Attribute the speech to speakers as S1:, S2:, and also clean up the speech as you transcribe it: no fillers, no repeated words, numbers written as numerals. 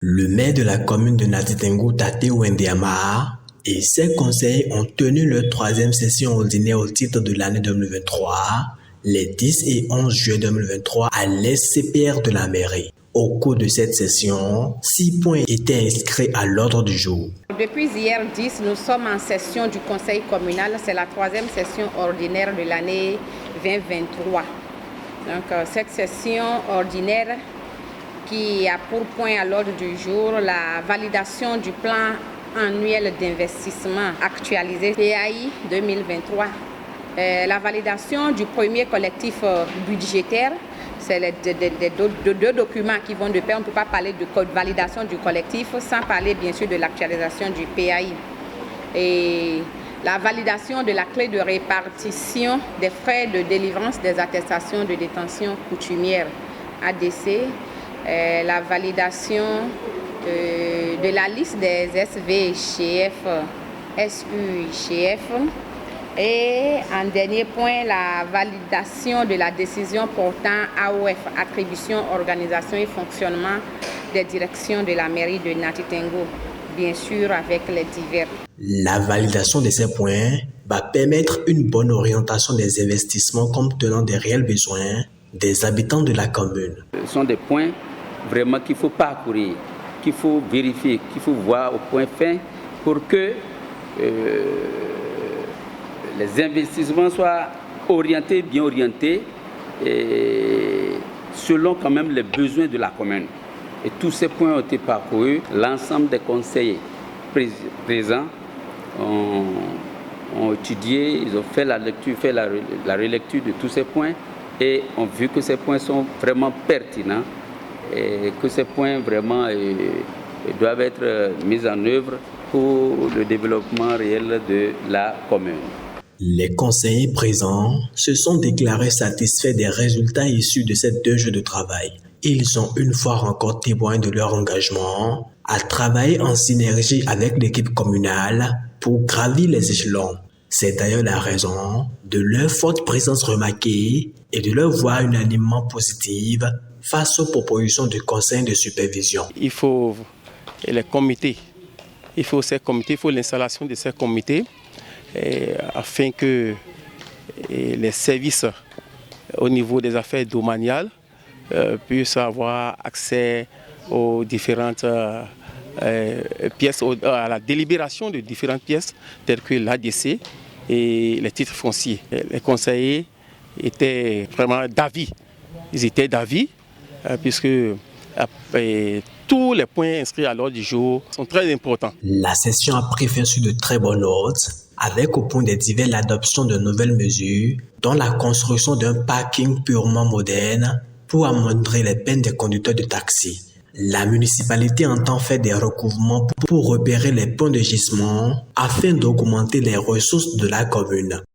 S1: Le maire de la commune de Nati Tengu, Tate Wendiama, et ses conseillers ont tenu leur troisième session ordinaire au titre de l'année 2023, les 10 et 11 juillet 2023, à l'SCPR de la mairie. Au cours de cette session, 6 points étaient inscrits à l'ordre du jour.
S2: Depuis hier 10, nous sommes en session du conseil communal. C'est la troisième session ordinaire de l'année 2023. Donc, cette session ordinaire qui a pour point à l'ordre du jour la validation du plan annuel d'investissement actualisé PAI 2023. La validation du premier collectif budgétaire, c'est les deux documents qui vont de pair. On ne peut pas parler de validation du collectif sans parler bien sûr de l'actualisation du PAI. Et la validation de la clé de répartition des frais de délivrance des attestations de détention coutumière ADC, la validation de la liste des SVCF, SUICF, et en dernier point, la validation de la décision portant AOF, attribution, organisation et fonctionnement des directions de la mairie de Nati Tengu, bien sûr avec les divers.
S1: La validation de ces points va permettre une bonne orientation des investissements comme tenant des réels besoins des habitants de la commune.
S3: Ce sont des points vraiment qu'il faut parcourir, qu'il faut vérifier, qu'il faut voir au point fin pour que les investissements soient orientés, bien orientés, et selon quand même les besoins de la commune. Et tous ces points ont été parcourus. L'ensemble des conseillers présents ont étudié, ils ont fait la lecture, fait la relecture de tous ces points et ont vu que ces points sont vraiment pertinents et que ces points vraiment doivent être mis en œuvre pour le développement réel de la commune.
S1: Les conseillers présents se sont déclarés satisfaits des résultats issus de ces 2 jours de travail. Ils ont une fois encore témoigné de leur engagement à travailler en synergie avec l'équipe communale pour gravir les échelons. C'est d'ailleurs la raison de leur forte présence remarquée et de leur voix unanimement positive face aux propositions du conseil de supervision.
S4: Il faut les comités, il faut l'installation de ces comités afin que les services au niveau des affaires domaniales puissent avoir accès aux différentes pièces, à la délibération de différentes pièces telles que l'ADC et les titres fonciers. Les conseillers étaient vraiment d'avis. Ils étaient d'avis puisque tous les points inscrits à l'ordre du jour sont très importants.
S1: La session a pris fin sur de très bonnes notes, avec au point des divers l'adoption de nouvelles mesures, dont la construction d'un parking purement moderne pour amoindrir les peines des conducteurs de taxi. La municipalité entend faire des recouvrements pour repérer les points de gisement afin d'augmenter les ressources de la commune.